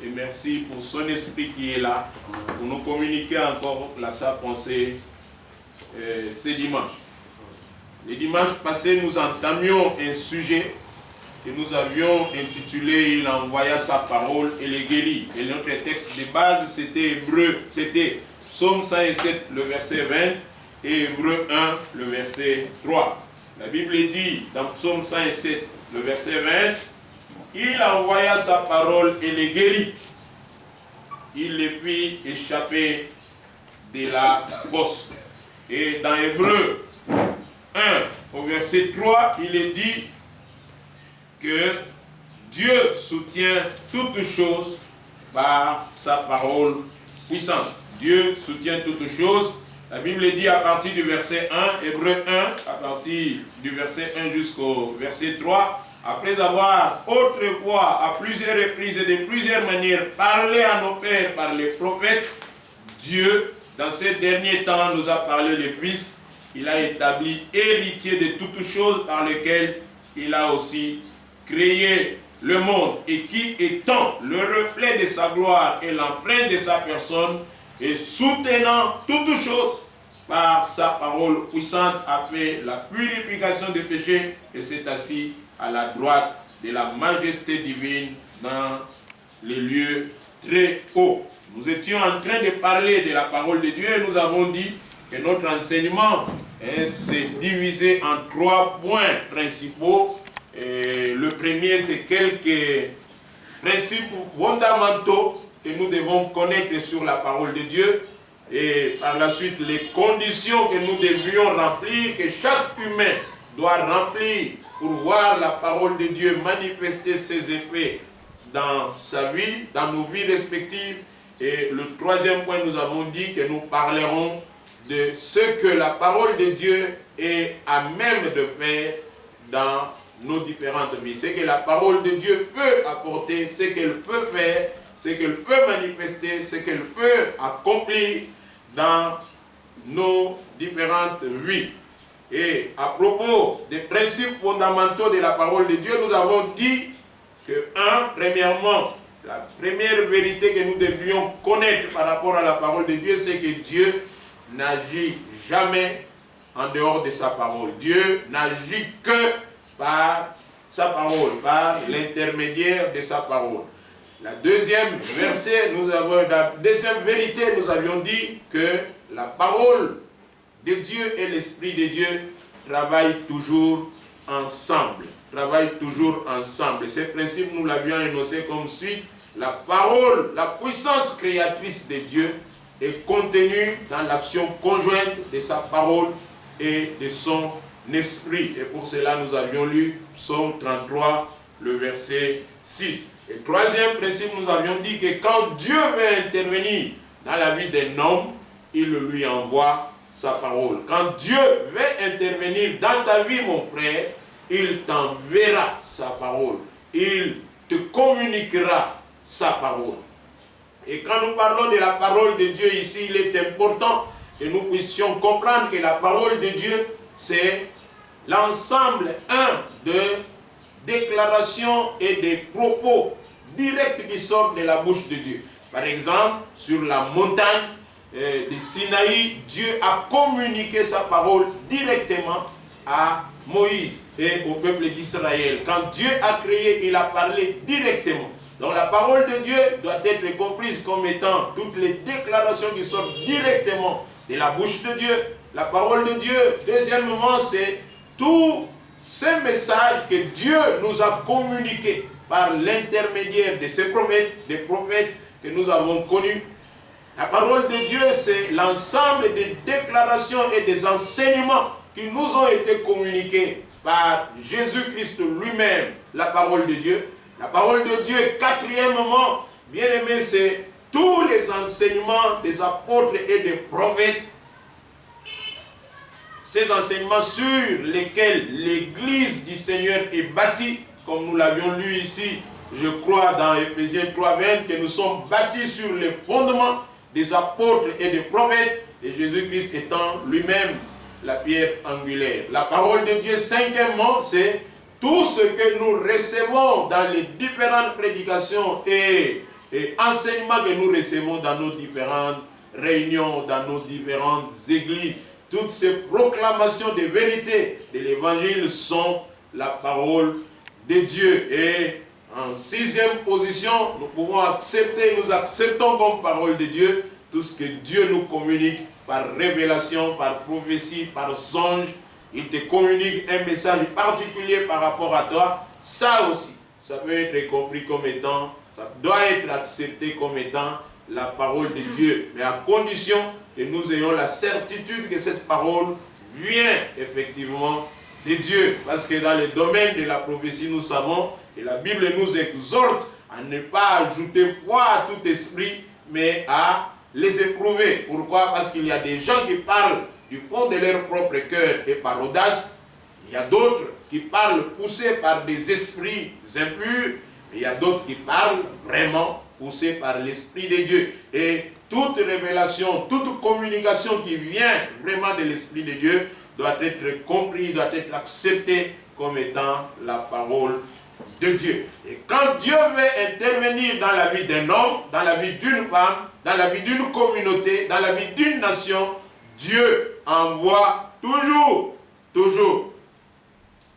et merci pour son esprit qui est là, pour nous communiquer encore sa pensée ce dimanche. Le dimanche passé, nous entamions un sujet que nous avions intitulé « Il envoya sa parole et les guérit ». Et notre texte de base, c'était Hébreu, c'était Psaume 107, le verset 20, et Hébreu 1, le verset 3. La Bible dit dans Psaume 107, le verset 20, « Il envoya sa parole et les guérit. Il les fit échapper de la bosse. » Et dans Hébreu 1, au verset 3, il est dit que Dieu soutient toutes choses par sa parole puissante. Dieu soutient toutes choses. La Bible dit à partir du verset 1, Hébreu 1, à partir du verset 1 jusqu'au verset 3, après avoir autrefois à plusieurs reprises et de plusieurs manières parlé à nos pères par les prophètes, Dieu, dans ces derniers temps, nous a parlé le Fils. Il a établi héritier de toutes choses par lesquelles il a aussi créé le monde et qui, étant le reflet de sa gloire et l'empreinte de sa personne, et soutenant toutes choses par sa parole puissante, a fait la purification des péchés et s'est assis à la droite de la majesté divine dans les lieux très hauts. Nous étions en train de parler de la parole de Dieu et nous avons dit que notre enseignement s'est divisé en 3 points principaux. Et le premier, c'est quelques principes fondamentaux que nous devons connaître sur la parole de Dieu. Et par la suite, les conditions que nous devions remplir, que chaque humain doit remplir pour voir la parole de Dieu manifester ses effets dans sa vie, dans nos vies respectives. Et le 3e point, nous avons dit que nous parlerons de ce que la parole de Dieu est à même de faire dans nos différentes vies. Ce que la parole de Dieu peut apporter, ce qu'elle peut faire, ce qu'elle peut manifester, ce qu'elle peut accomplir dans nos différentes vies. Et à propos des principes fondamentaux de la parole de Dieu, nous avons dit que, premièrement, la première vérité que nous devions connaître par rapport à la parole de Dieu, c'est que Dieu n'agit jamais en dehors de sa parole. Dieu n'agit que par sa parole, par l'intermédiaire de sa parole. La deuxième vérité, nous avions dit que la parole de Dieu et l'Esprit de Dieu travaillent toujours ensemble. Ces principes, nous l'avions énoncé comme suit. La parole, la puissance créatrice de Dieu est contenue dans l'action conjointe de sa parole et de son esprit. Et pour cela, nous avions lu Psaume 33, le verset 6. Et 3e principe, nous avions dit que quand Dieu veut intervenir dans la vie d'un homme, il lui envoie sa parole. Quand Dieu veut intervenir dans ta vie, mon frère, il t'enverra sa parole. Il te communiquera sa parole. Et quand nous parlons de la parole de Dieu ici, il est important que nous puissions comprendre que la parole de Dieu, c'est l'ensemble, de déclarations et des propos directs qui sortent de la bouche de Dieu. Par exemple, sur la montagne de Sinaï, Dieu a communiqué sa parole directement à Moïse et au peuple d'Israël. Quand Dieu a créé, il a parlé directement. Donc la parole de Dieu doit être comprise comme étant toutes les déclarations qui sortent directement de la bouche de Dieu. La parole de Dieu, deuxièmement, c'est tous ces messages que Dieu nous a communiqués par l'intermédiaire de ses prophètes, des prophètes que nous avons connus. La parole de Dieu, c'est l'ensemble des déclarations et des enseignements qui nous ont été communiqués par Jésus-Christ lui-même, la parole de Dieu. La parole de Dieu, quatrièmement, bien aimé, c'est tous les enseignements des apôtres et des prophètes. Ces enseignements sur lesquels l'Église du Seigneur est bâtie, comme nous l'avions lu ici, je crois dans Éphésiens 3:20, que nous sommes bâtis sur les fondements des apôtres et des prophètes, et Jésus-Christ étant lui-même la pierre angulaire. La parole de Dieu, cinquièmement, c'est tout ce que nous recevons dans les différentes prédications et et enseignements que nous recevons dans nos différentes réunions, dans nos différentes églises. Toutes ces proclamations de vérité de l'évangile sont la parole de Dieu. Et en sixième position, nous pouvons accepter, nous acceptons comme parole de Dieu tout ce que Dieu nous communique par révélation, par prophétie, par songe. Il te communique un message particulier par rapport à toi. Ça aussi, ça peut être compris comme étant, ça doit être accepté comme étant la parole de Dieu. Mais à condition que nous ayons la certitude que cette parole vient effectivement de Dieu. Parce que dans le domaine de la prophétie, nous savons que la Bible nous exhorte à ne pas ajouter foi à tout esprit, mais à les éprouver. Pourquoi? Parce qu'il y a des gens qui parlent du fond de leur propre cœur et par audace. Il y a d'autres qui parlent poussés par des esprits impurs. Et il y a d'autres qui parlent vraiment poussés par l'Esprit de Dieu. Et toute révélation, toute communication qui vient vraiment de l'Esprit de Dieu doit être comprise, doit être acceptée comme étant la parole de Dieu. Et quand Dieu veut intervenir dans la vie d'un homme, dans la vie d'une femme, dans la vie d'une communauté, dans la vie d'une nation, Dieu envoie toujours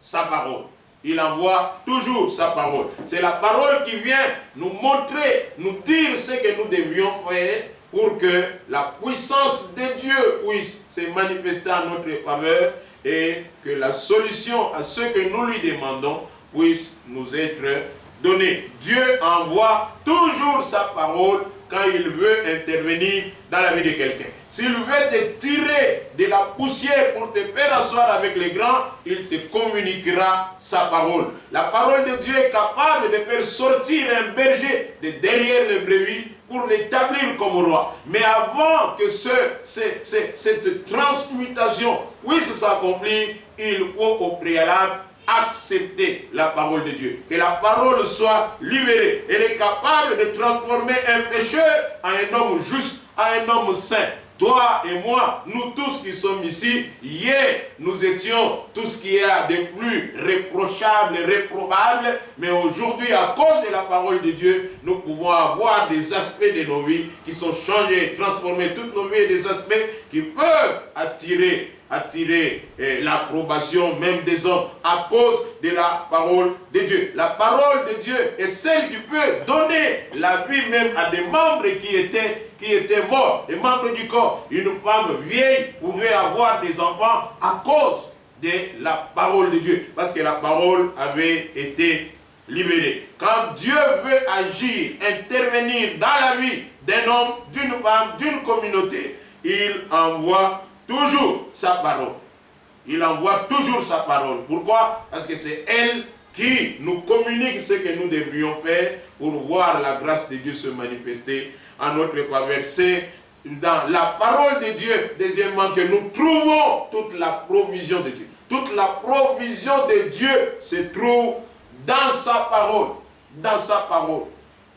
sa parole. Il envoie toujours sa parole. C'est la parole qui vient nous montrer, nous dire ce que nous devions faire pour que la puissance de Dieu puisse se manifester en notre faveur et que la solution à ce que nous lui demandons puisse nous être donnée. Dieu envoie toujours sa parole quand il veut intervenir dans la vie de quelqu'un. S'il veut te tirer de la poussière pour te faire asseoir avec les grands, il te communiquera sa parole. La parole de Dieu est capable de faire sortir un berger de derrière les brebis pour l'établir comme roi. Mais avant que cette transmutation puisse s'accomplir, il faut au préalable accepter la parole de Dieu. Que la parole soit libérée. Elle est capable de transformer un pécheur en un homme juste, en un homme saint. Toi et moi, nous tous qui sommes ici, hier, nous étions tout ce qui est de plus reprochable, réprobable, mais aujourd'hui, à cause de la parole de Dieu, nous pouvons avoir des aspects de nos vies qui sont changés, transformés, toutes nos vies, des aspects qui peuvent attirer l'approbation même des hommes à cause de la parole de Dieu. La parole de Dieu est celle qui peut donner la vie même à des membres qui étaient morts, des membres du corps. Une femme vieille pouvait avoir des enfants à cause de la parole de Dieu, parce que la parole avait été libérée. Quand Dieu veut agir, intervenir dans la vie d'un homme, d'une femme, d'une communauté, il envoie toujours sa parole. Il envoie toujours sa parole. Pourquoi? Parce que c'est elle qui nous communique ce que nous devrions faire pour voir la grâce de Dieu se manifester en notre faveur. C'est dans la parole de Dieu, deuxièmement, que nous trouvons toute la provision de Dieu. Toute la provision de Dieu se trouve dans sa parole. Dans sa parole.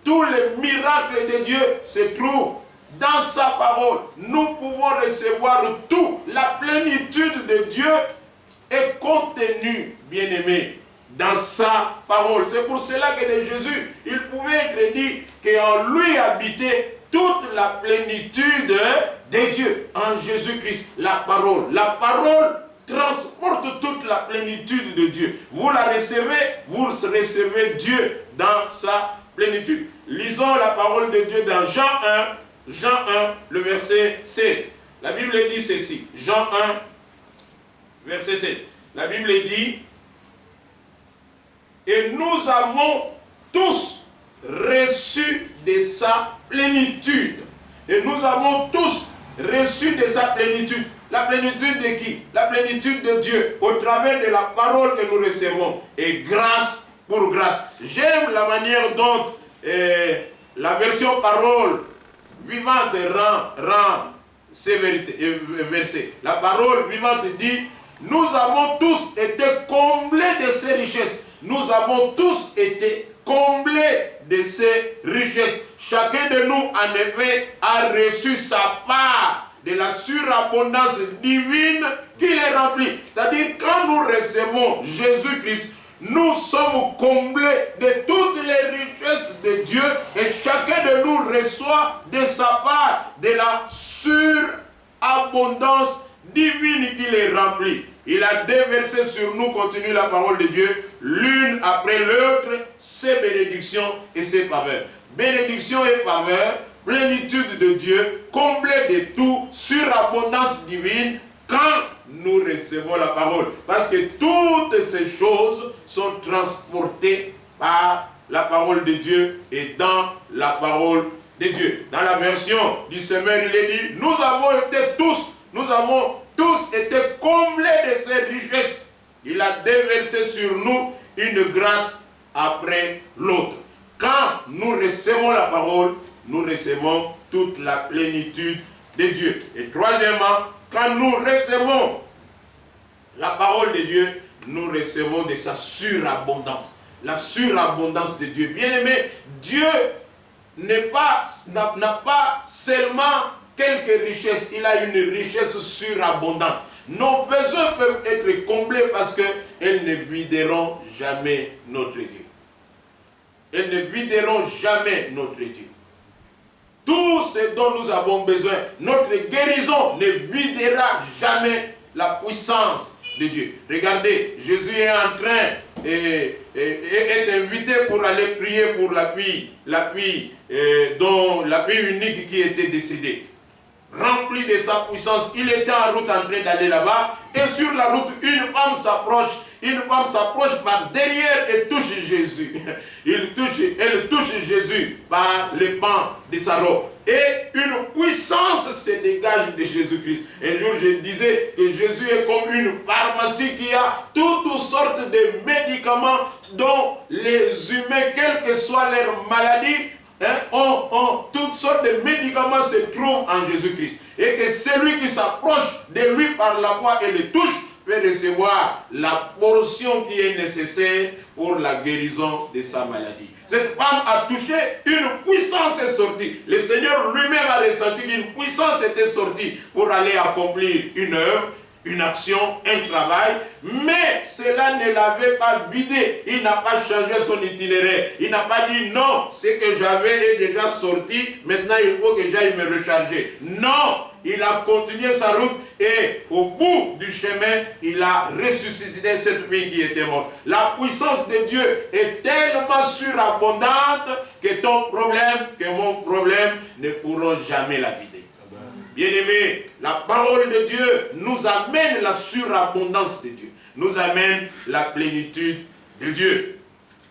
Tous les miracles de Dieu se trouvent dans sa parole. Nous pouvons recevoir tout. La plénitude de Dieu est contenue, bien-aimé, dans sa parole. C'est pour cela que de Jésus, il pouvait être dit qu'en lui habitait toute la plénitude de Dieu. En Jésus-Christ, la parole. La parole transporte toute la plénitude de Dieu. Vous la recevez, vous recevez Dieu dans sa plénitude. Lisons la parole de Dieu dans Jean 1, le verset 16. La Bible dit ceci. Jean 1, verset 16. La Bible dit: et nous avons tous reçu de sa plénitude. Et nous avons tous reçu de sa plénitude. La plénitude de qui? La plénitude de Dieu, au travers de la parole que nous recevons. Et grâce pour grâce. J'aime la manière dont la version parole vivante rend ces versets. La parole vivante dit: nous avons tous été comblés de ces richesses. Nous avons tous été comblés de ces richesses. Chacun de nous, en effet, a reçu sa part de la surabondance divine qui les remplit. C'est-à-dire, quand nous recevons Jésus-Christ, nous sommes comblés de toutes les richesses de Dieu et chacun de reçoit de sa part de la surabondance divine qui les remplit. Il a déversé sur nous, continue la parole de Dieu, l'une après l'autre, ses bénédictions et ses faveurs. Bénédictions et faveurs, plénitude de Dieu, comblée de tout, surabondance divine, quand nous recevons la parole. Parce que toutes ces choses sont transportées par la parole de Dieu et dans la parole de Dieu. Dans la version du Semeur, il est dit, nous avons tous été comblés de ses richesses. Il a déversé sur nous une grâce après l'autre. Quand nous recevons la parole, nous recevons toute la plénitude de Dieu. Et troisièmement, quand nous recevons la parole de Dieu, nous recevons de sa surabondance. La surabondance de Dieu. Bien-aimé, Dieu n'a pas seulement quelques richesses, il a une richesse surabondante. Nos besoins peuvent être comblés parce qu'elles ne videront jamais notre Dieu. Elles ne videront jamais notre Dieu. Tout ce dont nous avons besoin, notre guérison ne videra jamais la puissance de Dieu. Regardez, Jésus est en train, est invité pour aller prier pour la fille unique qui était décédée. Rempli de sa puissance, il était en route en train d'aller là-bas, et sur la route, une femme s'approche par derrière et touche Jésus. Elle touche Jésus par les pans de sa robe. Et une puissance se dégage de Jésus-Christ. Un jour, je disais que Jésus est comme une pharmacie qui a toutes sortes de médicaments dont les humains, quelle que soit leur maladie, toutes sortes de médicaments se trouvent en Jésus-Christ. Et que celui qui s'approche de lui par la voix et le touche peut recevoir la portion qui est nécessaire pour la guérison de sa maladie. Cette femme a touché, une puissance est sortie. Le Seigneur lui-même a ressenti qu'une puissance était sortie pour aller accomplir une œuvre, une action, un travail, mais cela ne l'avait pas vidé. Il n'a pas changé son itinéraire. Il n'a pas dit non, ce que j'avais est déjà sorti, maintenant il faut que j'aille me recharger. Non, il a continué sa route et au bout du chemin, il a ressuscité cette fille qui était morte. La puissance de Dieu est tellement surabondante que ton problème, que mon problème ne pourront jamais la vider. Bien-aimés, la parole de Dieu nous amène la surabondance de Dieu, nous amène la plénitude de Dieu.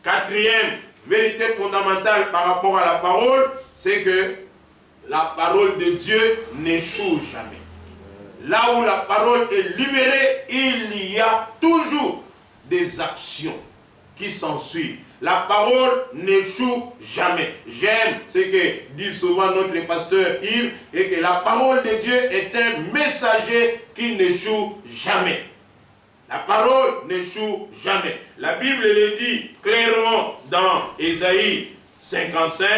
Quatrième vérité fondamentale par rapport à la parole, c'est que la parole de Dieu n'échoue jamais. Là où la parole est libérée, il y a toujours des actions qui s'ensuivent. La parole n'échoue jamais. J'aime ce que dit souvent notre pasteur Yves, et que la parole de Dieu est un messager qui n'échoue jamais. La parole n'échoue jamais. La Bible le dit clairement dans Ésaïe 55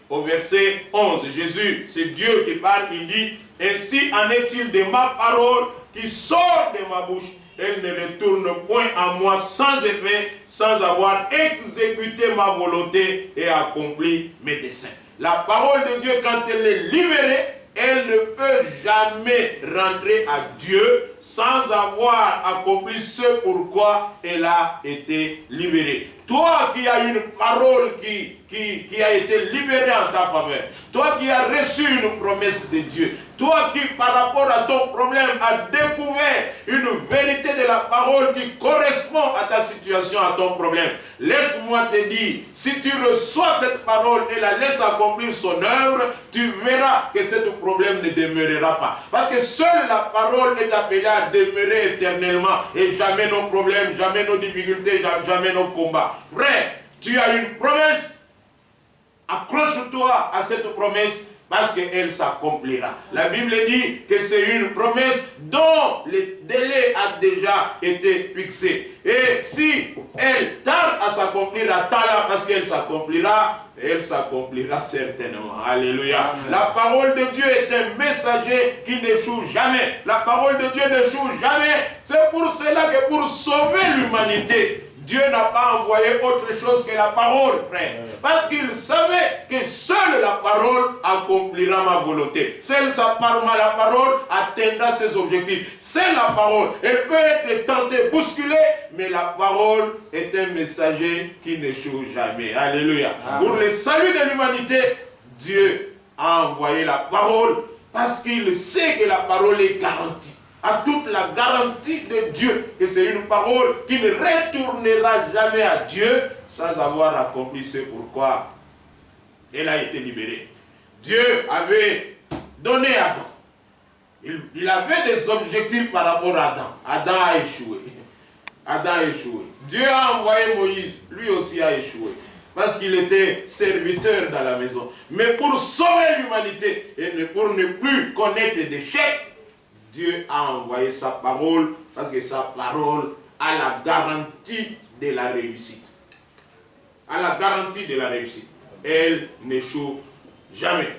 au verset 11. Jésus, c'est Dieu qui parle, il dit, « Ainsi en est-il de ma parole qui sort de ma bouche. Elle ne retourne point à moi sans effet, sans avoir exécuté ma volonté et accompli mes desseins. » La parole de Dieu, quand elle est libérée, elle ne peut jamais rentrer à Dieu sans avoir accompli ce pourquoi elle a été libérée. Toi qui as une parole qui a été libérée en ta faveur, toi qui as reçu une promesse de Dieu, toi qui par rapport à ton problème as découvert une vérité de la parole qui correspond à ta situation, à ton problème, laisse-moi te dire, si tu reçois cette parole et la laisses accomplir son œuvre, tu verras que ce problème ne demeurera pas. Parce que seule la parole est appelée à demeurer éternellement et jamais nos problèmes, jamais nos difficultés, jamais nos combats. Frère, tu as une promesse, accroche-toi à cette promesse parce qu'elle s'accomplira. La Bible dit que c'est une promesse dont le délai a déjà été fixé. Et si elle tarde à s'accomplir, attends-la parce qu'elle s'accomplira certainement. Alléluia. Amen. La parole de Dieu est un messager qui n'échoue jamais. La parole de Dieu n'échoue jamais. C'est pour cela que pour sauver l'humanité, Dieu n'a pas envoyé autre chose que la parole, frère. Parce qu'il savait que seule la parole accomplira ma volonté. Seule la parole atteindra ses objectifs. Seule la parole, elle peut être tentée, bousculée, mais la parole est un messager qui n'échoue jamais. Alléluia. Amen. Pour le salut de l'humanité, Dieu a envoyé la parole parce qu'il sait que la parole est garantie. À toute la garantie de Dieu, que c'est une parole qui ne retournera jamais à Dieu sans avoir accompli ce pourquoi elle a été libérée. Dieu avait donné à Adam. Il avait des objectifs par rapport à Adam. Adam a échoué. Adam a échoué. Dieu a envoyé Moïse. Lui aussi a échoué. Parce qu'il était serviteur dans la maison. Mais pour sauver l'humanité et pour ne plus connaître d'échecs, Dieu a envoyé sa parole parce que sa parole a la garantie de la réussite. A la garantie de la réussite. Elle n'échoue jamais.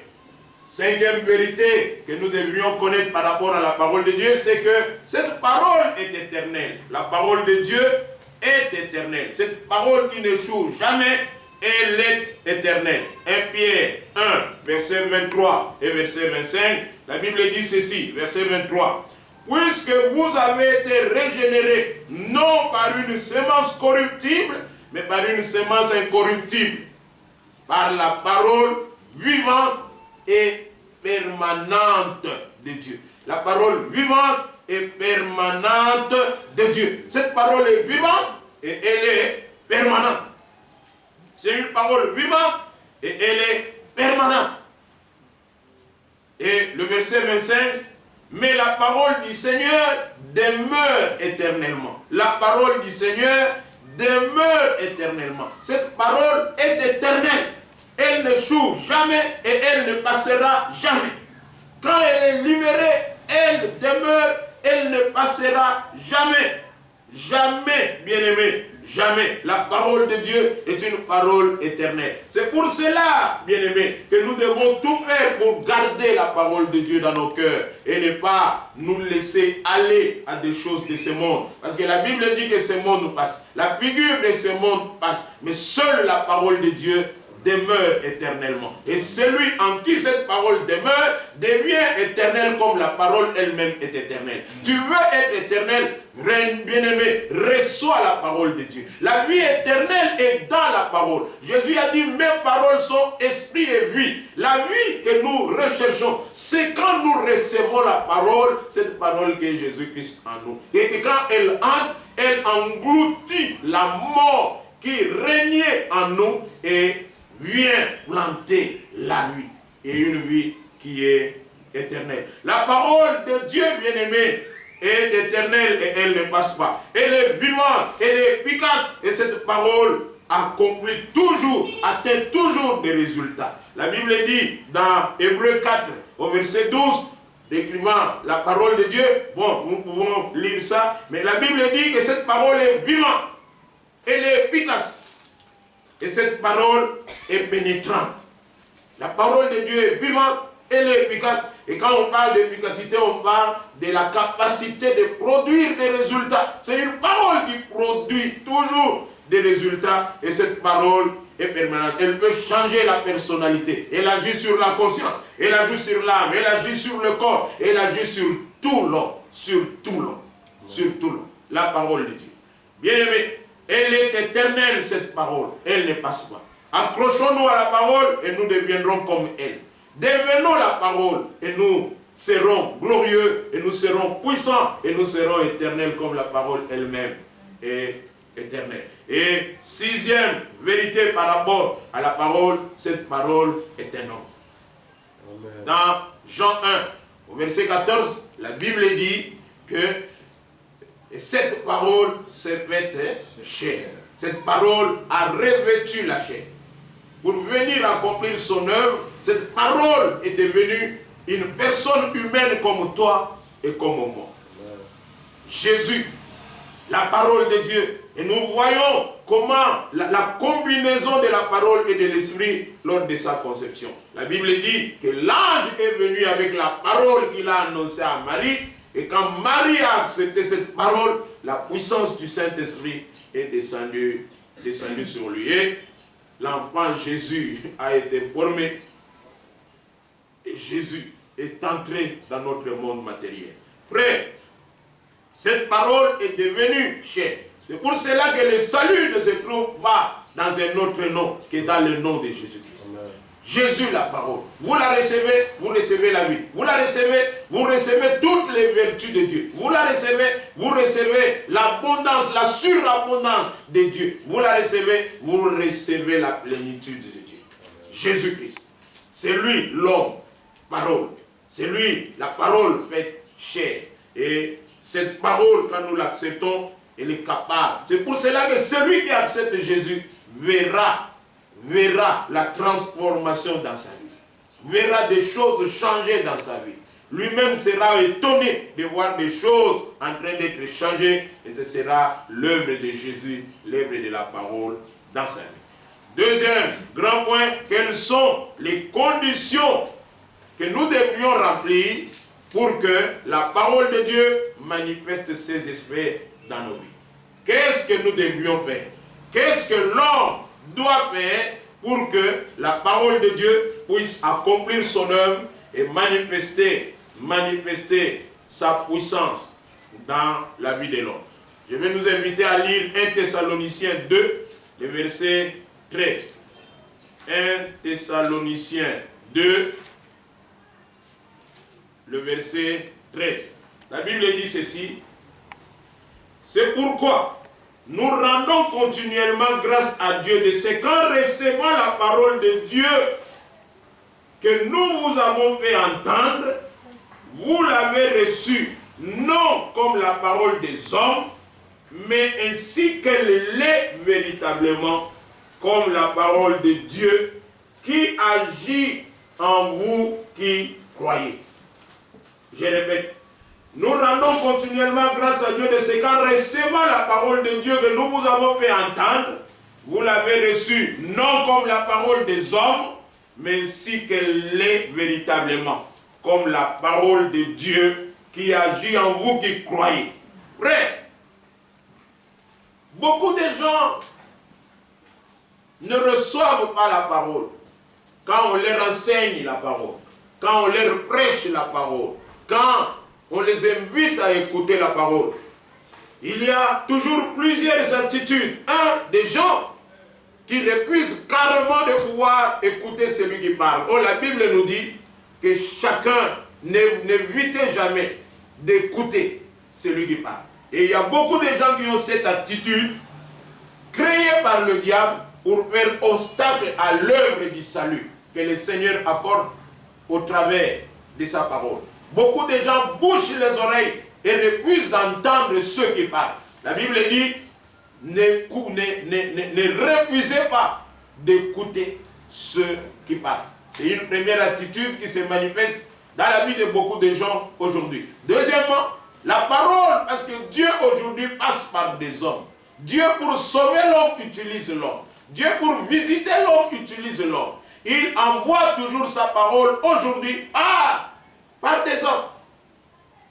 Cinquième vérité que nous devrions connaître par rapport à la parole de Dieu, c'est que cette parole est éternelle. La parole de Dieu est éternelle. Cette parole qui n'échoue jamais, elle est éternelle. 1 Pierre 1, verset 23 et verset 25, la Bible dit ceci, verset 23. Puisque vous avez été régénérés, non par une semence corruptible, mais par une semence incorruptible, par la parole vivante et permanente de Dieu. La parole vivante et permanente de Dieu. Cette parole est vivante et elle est permanente. C'est une parole vivante et elle est permanente. Et le verset 25, mais la parole du Seigneur demeure éternellement. La parole du Seigneur demeure éternellement. Cette parole est éternelle. Elle n'échoue jamais et elle ne passera jamais. Quand elle est libérée, elle demeure, elle ne passera jamais. Jamais, bien-aimé, jamais. La parole de Dieu est une parole éternelle. C'est pour cela, bien-aimé, que nous devons tout faire pour garder la parole de Dieu dans nos cœurs et ne pas nous laisser aller à des choses de ce monde. Parce que la Bible dit que ce monde passe. La figure de ce monde passe. Mais seule la parole de Dieu demeure éternellement. Et celui en qui cette parole demeure devient éternel comme la parole elle-même est éternelle. Tu veux être éternel, bien-aimé, reçois la parole de Dieu. La vie éternelle est dans la parole. Jésus a dit, mes paroles sont esprit et vie. La vie que nous recherchons, c'est quand nous recevons la parole, cette parole que Jésus-Christ en nous. Et quand elle entre, elle engloutit la mort qui régnait en nous et vient planter la vie et une vie qui est éternelle. La parole de Dieu, bien-aimé, est éternelle et elle ne passe pas. Elle est vivante, elle est efficace et cette parole accomplit toujours, atteint toujours des résultats. La Bible dit dans Hébreux 4 au verset 12, décrivant la parole de Dieu, bon, nous pouvons lire ça, mais la Bible dit que cette parole est vivante, elle est efficace. Et cette parole est pénétrante. La parole de Dieu est vivante, elle est efficace. Et quand on parle d'efficacité, on parle de la capacité de produire des résultats. C'est une parole qui produit toujours des résultats. Et cette parole est permanente. Elle peut changer la personnalité. Elle agit sur la conscience. Elle agit sur l'âme. Elle agit sur le corps. Elle agit sur tout l'homme. Sur tout l'homme. Sur tout l'homme. La parole de Dieu. Bien-aimé, elle est éternelle, cette parole. Elle ne passe pas. Accrochons-nous à la parole et nous deviendrons comme elle. Devenons la parole et nous serons glorieux et nous serons puissants et nous serons éternels comme la parole elle-même est éternelle. Et sixième vérité par rapport à la parole, cette parole est un homme. Dans Jean 1, au verset 14, la Bible dit que cette parole s'est faite chair. Cette parole a revêtu la chair. Pour venir accomplir son œuvre, cette parole est devenue une personne humaine comme toi et comme moi. Jésus, la parole de Dieu. Et nous voyons comment la combinaison de la parole et de l'esprit lors de sa conception. La Bible dit que l'ange est venu avec la parole qu'il a annoncée à Marie. Et quand Marie a accepté cette parole, la puissance du Saint-Esprit est descendue sur lui. Et l'enfant Jésus a été formé Jésus est entré dans notre monde matériel. Frère, cette parole est devenue chair. C'est pour cela que le salut ne se trouve pas dans un autre nom que dans le nom de Jésus-Christ. Jésus, la parole. Vous la recevez la vie. Vous la recevez toutes les vertus de Dieu. Vous recevez l'abondance, la surabondance de Dieu. Vous recevez la plénitude de Dieu. Jésus-Christ. C'est lui, l'homme, parole. C'est lui, la parole faite chair. Et cette parole, quand nous l'acceptons, elle est capable. C'est pour cela que celui qui accepte Jésus verra la transformation dans sa vie. Verra des choses changer dans sa vie. Lui-même sera étonné de voir des choses en train d'être changées. Et ce sera l'œuvre de Jésus, l'œuvre de la parole dans sa vie. Deuxième grand point, quelles sont les conditions que nous devrions remplir pour que la parole de Dieu manifeste ses esprits dans nos vies. Qu'est-ce que nous devrions faire? Qu'est-ce que l'homme doit faire pour que la parole de Dieu puisse accomplir son œuvre et manifester sa puissance dans la vie de l'homme? Je vais nous inviter à lire 1 Thessaloniciens 2, le verset 13. 1 Thessaloniciens 2, le verset 13. La Bible dit ceci. C'est pourquoi nous rendons continuellement grâce à Dieu de ce qu'en recevant la parole de Dieu que nous vous avons fait entendre, vous l'avez reçue non comme la parole des hommes, mais ainsi qu'elle l'est véritablement, comme la parole de Dieu qui agit en vous qui croyez. Je répète, nous rendons continuellement grâce à Dieu de ce qu'en recevant la parole de Dieu que nous vous avons fait entendre, vous l'avez reçue non comme la parole des hommes, mais ainsi qu'elle l'est véritablement, comme la parole de Dieu qui agit en vous qui croyez. Frère, beaucoup de gens ne reçoivent pas la parole. Quand on leur enseigne la parole, quand on leur prêche la parole, quand on les invite à écouter la parole, il y a toujours plusieurs attitudes. Des gens qui refusent carrément de pouvoir écouter celui qui parle. Oh, la Bible nous dit que chacun n'évite jamais d'écouter celui qui parle. Et il y a beaucoup de gens qui ont cette attitude créée par le diable pour faire obstacle à l'œuvre du salut que le Seigneur apporte au travers de sa parole. Beaucoup de gens bouchent les oreilles et refusent d'entendre ceux qui parlent. La Bible dit, ne refusez pas d'écouter ceux qui parlent. C'est une première attitude qui se manifeste dans la vie de beaucoup de gens aujourd'hui. Deuxièmement, la parole, parce que Dieu aujourd'hui passe par des hommes. Dieu pour sauver l'homme utilise l'homme. Dieu pour visiter l'homme utilise l'homme. Il envoie toujours sa parole aujourd'hui par des hommes.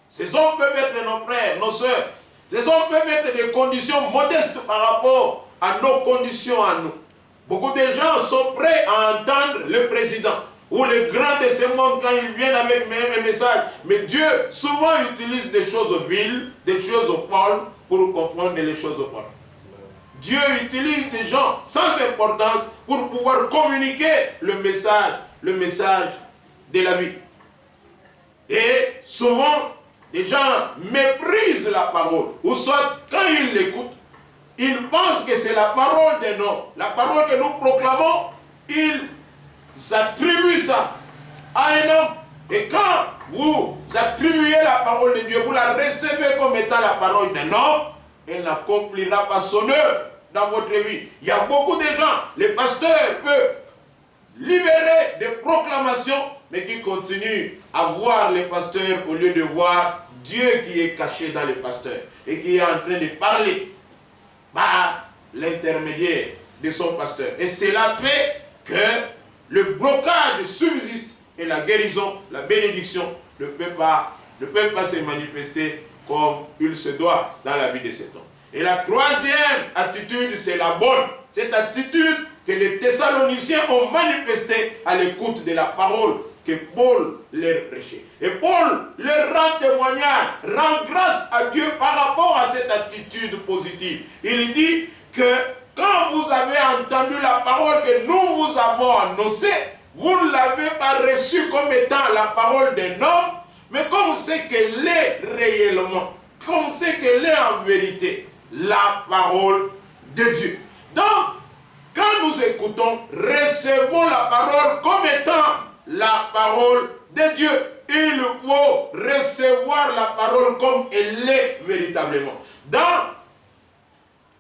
Ces hommes peuvent être nos frères, nos sœurs. Ces hommes peuvent être des conditions modestes par rapport à nos conditions à nous. Beaucoup de gens sont prêts à entendre le président ou les grands de ce monde quand ils viennent avec un message. Mais Dieu souvent utilise des choses viles, des choses folles pour comprendre les choses folles. Dieu utilise des gens sans importance pour pouvoir communiquer le message de la vie. Et souvent, des gens méprisent la parole, ou soit quand ils l'écoutent, ils pensent que c'est la parole d'un homme. La parole que nous proclamons, ils attribuent ça à un homme. Et quand vous attribuez la parole de Dieu, vous la recevez comme étant la parole d'un homme, elle n'accomplira pas son œuvre dans votre vie. Il y a beaucoup de gens, les pasteurs peuvent libérer des proclamations, mais qui continuent à voir les pasteurs au lieu de voir Dieu qui est caché dans les pasteurs et qui est en train de parler par l'intermédiaire de son pasteur. Et cela fait que le blocage subsiste et la guérison, la bénédiction ne peut pas se manifester comme il se doit dans la vie de cet homme. Et la troisième attitude, c'est la bonne. Cette attitude que les Thessaloniciens ont manifestée à l'écoute de la parole que Paul leur prêchait. Et Paul leur rend témoignage, rend grâce à Dieu par rapport à cette attitude positive. Il dit que quand vous avez entendu la parole que nous vous avons annoncée, vous ne l'avez pas reçue comme étant la parole d'un homme, mais comme c'est qu'elle est réellement, comme c'est qu'elle est en vérité, la parole de Dieu. Donc, quand nous écoutons, recevons la parole comme étant la parole de Dieu. Il faut recevoir la parole comme elle est véritablement. Dans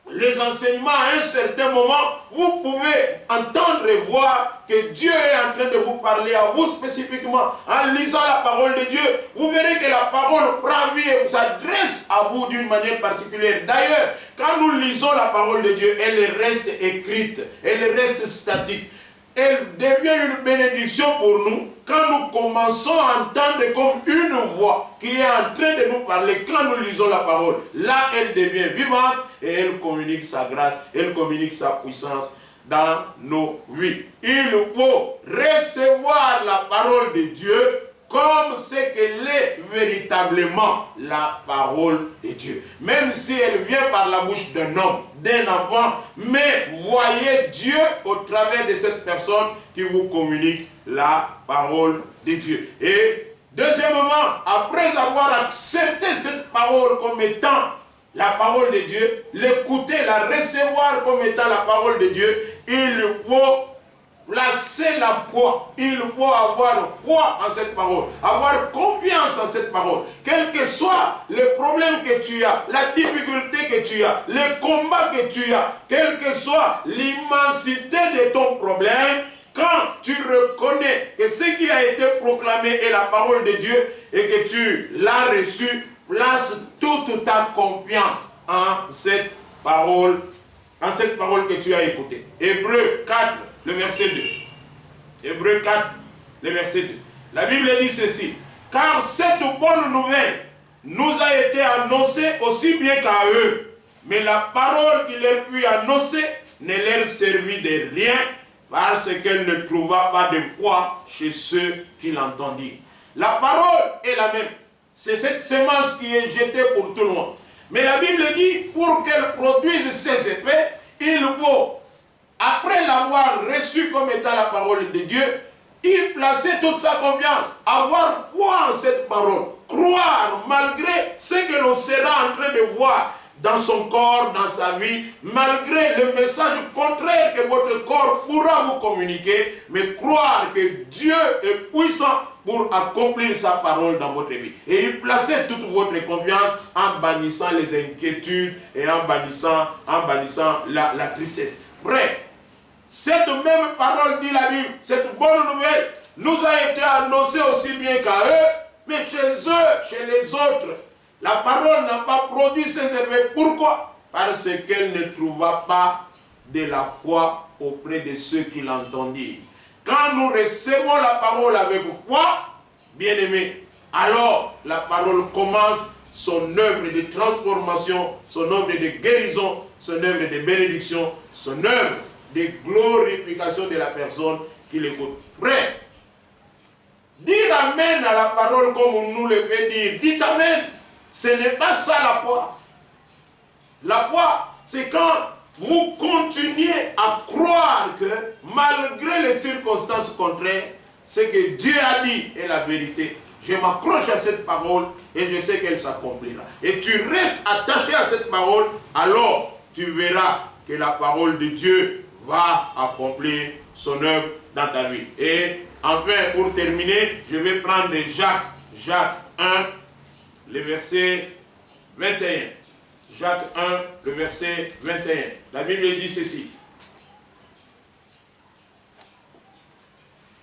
les enseignements, à un certain moment, vous pouvez entendre et voir que Dieu est en train de vous parler à vous spécifiquement. En lisant la parole de Dieu, vous verrez que la parole prend vie et s'adresse à vous d'une manière particulière. D'ailleurs, quand nous lisons la parole de Dieu, elle reste écrite, elle reste statique. Elle devient une bénédiction pour nous quand nous commençons à entendre comme une voix qui est en train de nous parler. Quand nous lisons la parole, là elle devient vivante et elle communique sa grâce, elle communique sa puissance dans nos vies. Il faut recevoir la parole de Dieu comme c'est qu'elle est véritablement la parole de Dieu. Même si elle vient par la bouche d'un homme, d'un enfant, mais voyez Dieu au travers de cette personne qui vous communique la parole de Dieu. Et deuxièmement, après avoir accepté cette parole comme étant la parole de Dieu, l'écouter, la recevoir comme étant la parole de Dieu, il faut placer la foi. Il faut avoir foi en cette parole, avoir confiance en cette parole. Quel que soit le problème que tu as, la difficulté que tu as, le combat que tu as, quelle que soit l'immensité de ton problème, quand tu reconnais que ce qui a été proclamé est la parole de Dieu et que tu l'as reçu, place toute ta confiance en cette parole que tu as écoutée. Hébreux 4, le verset 2. Hébreux 4, le verset 2. La Bible dit ceci. Car cette bonne nouvelle nous a été annoncée aussi bien qu'à eux. Mais la parole qui leur fut annoncée ne leur servit de rien parce qu'elle ne trouva pas de poids chez ceux qui l'entendirent. La parole est la même. C'est cette semence qui est jetée pour tout le monde. Mais la Bible dit, pour qu'elle produise ses effets, il faut, après l'avoir reçu comme étant la parole de Dieu, y placer toute sa confiance, avoir foi en cette parole, croire malgré ce que l'on sera en train de voir dans son corps, dans sa vie, malgré le message contraire que votre corps pourra vous communiquer, mais croire que Dieu est puissant pour accomplir sa parole dans votre vie. Et y placer toute votre confiance en bannissant les inquiétudes et en bannissant la tristesse. Frère, cette même parole, dit la Bible, cette bonne nouvelle, nous a été annoncée aussi bien qu'à eux, mais chez eux, chez les autres, la parole n'a pas produit ses effets. Pourquoi? Parce qu'elle ne trouva pas de la foi auprès de ceux qui l'entendirent. Quand nous recevons la parole avec foi, bien-aimés, alors la parole commence son œuvre de transformation, son œuvre de guérison, son œuvre de bénédiction, son œuvre de glorification de la personne qui l'écoute. Frère, dire amen à la parole comme on nous le fait dire. Dites amen. Ce n'est pas ça la foi. La foi, c'est quand vous continuez à croire que malgré les circonstances contraires, ce que Dieu a dit est la vérité. Je m'accroche à cette parole et je sais qu'elle s'accomplira. Et tu restes attaché à cette parole, alors tu verras que la parole de Dieu va accomplir son œuvre dans ta vie. Et enfin, pour terminer, je vais prendre Jacques 1, le verset 21. Jacques 1, le verset 21. La Bible dit ceci.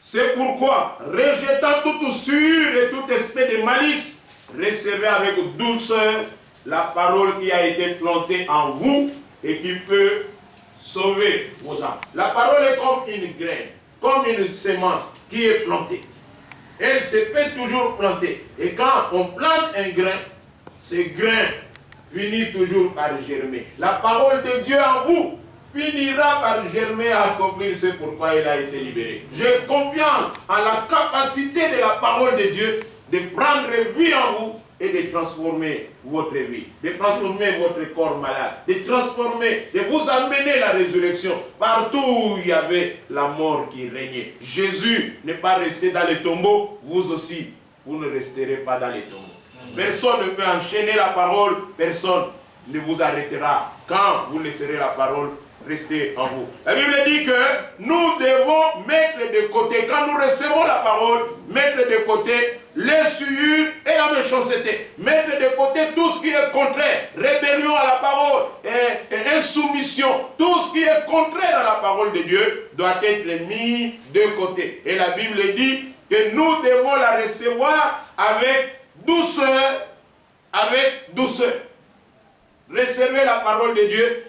C'est pourquoi, rejetant toute usure et tout esprit de malice, recevez avec douceur la parole qui a été plantée en vous et qui peut sauver vos âmes. La parole est comme une graine, comme une semence qui est plantée. Elle se fait toujours planter. Et quand on plante un grain, ce grain finit toujours par germer. La parole de Dieu en vous finira par germer et accomplir ce pourquoi il a été libéré. J'ai confiance en la capacité de la parole de Dieu de prendre vie en vous et de transformer votre vie, de transformer votre corps malade, de transformer, de vous amener la résurrection. Partout où il y avait la mort qui régnait. Jésus n'est pas resté dans les tombeaux, vous aussi, vous ne resterez pas dans les tombeaux. Personne ne peut enchaîner la parole, personne ne vous arrêtera quand vous laisserez la parole rester en vous. La Bible dit que nous devons mettre de côté, quand nous recevons la parole, mettre de côté les souillures et la méchanceté. Mettre de côté tout ce qui est contraire, rébellion à la parole et insoumission. Tout ce qui est contraire à la parole de Dieu doit être mis de côté. Et la Bible dit que nous devons la recevoir avec douceur, avec douceur. Recevez la parole de Dieu,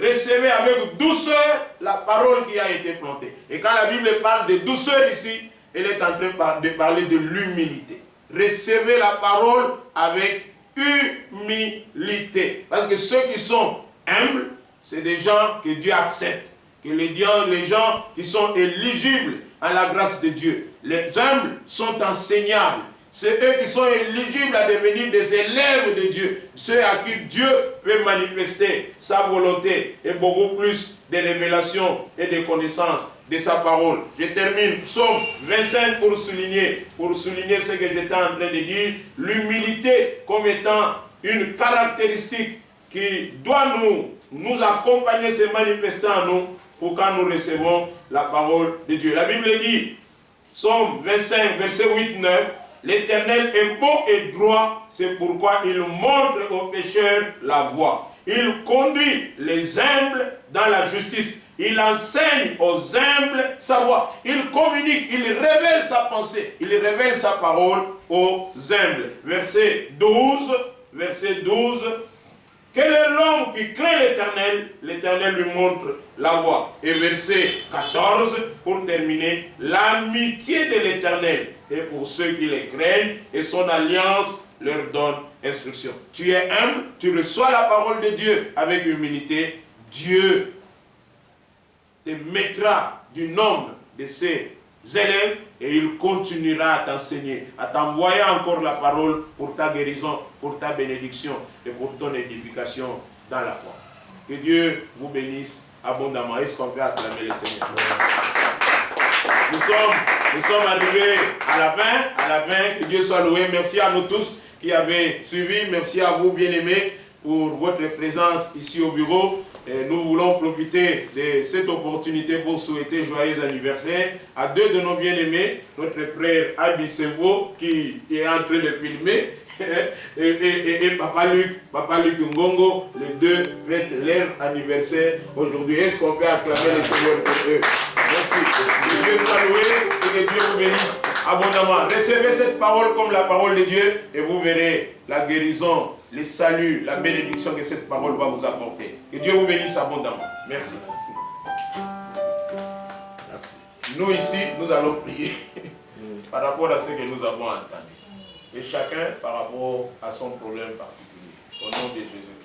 recevez avec douceur la parole qui a été plantée. Et quand la Bible parle de douceur ici, elle est en train de parler de l'humilité. Recevez la parole avec humilité. Parce que ceux qui sont humbles, c'est des gens que Dieu accepte. Que les gens qui sont éligibles à la grâce de Dieu. Les humbles sont enseignables. C'est eux qui sont éligibles à devenir des élèves de Dieu. Ceux à qui Dieu peut manifester sa volonté et beaucoup plus de révélations et de connaissances de sa parole. Je termine Psaume 25 pour souligner ce que j'étais en train de dire. L'humilité comme étant une caractéristique qui doit nous accompagner, se manifester en nous pour quand nous recevons la parole de Dieu. La Bible dit, Psaume 25, verset 8-9, l'Éternel est bon et droit, c'est pourquoi il montre aux pécheurs la voie. Il conduit les humbles dans la justice. Il enseigne aux humbles sa voie. Il communique, il révèle sa pensée, il révèle sa parole aux humbles. Verset 12. Quel est l'homme qui craint l'Éternel? L'Éternel lui montre la voie. Et verset 14, pour terminer, l'amitié de l'Éternel est pour ceux qui les craignent et son alliance leur donne instruction. Tu es humble, tu reçois la parole de Dieu avec humilité. Dieu te mettra du nombre de ses élèves et il continuera à t'enseigner, à t'envoyer encore la parole pour ta guérison, pour ta bénédiction et pour ton édification dans la foi. Que Dieu vous bénisse abondamment. Est-ce qu'on peut acclamer le Seigneur? Nous sommes arrivés à la fin, que Dieu soit loué. Merci à nous tous qui avez suivi. Merci à vous, bien-aimés, pour votre présence ici au bureau. Et nous voulons profiter de cette opportunité pour souhaiter joyeux anniversaire à deux de nos bien-aimés, notre frère Abi Sembo qui est en train de filmer et Papa Luc Ngongo, les deux fêtent leur anniversaire aujourd'hui. Est-ce qu'on peut acclamer les Seigneurs pour eux? Merci. Que Dieu soit loué et que Dieu vous bénisse abondamment. Recevez cette parole comme la parole de Dieu et vous verrez la guérison, le salut, la bénédiction que cette parole va vous apporter. Que Dieu vous bénisse abondamment. Merci. Nous ici, nous allons prier par rapport à ce que nous avons entendu. Et chacun par rapport à son problème particulier. Au nom de Jésus.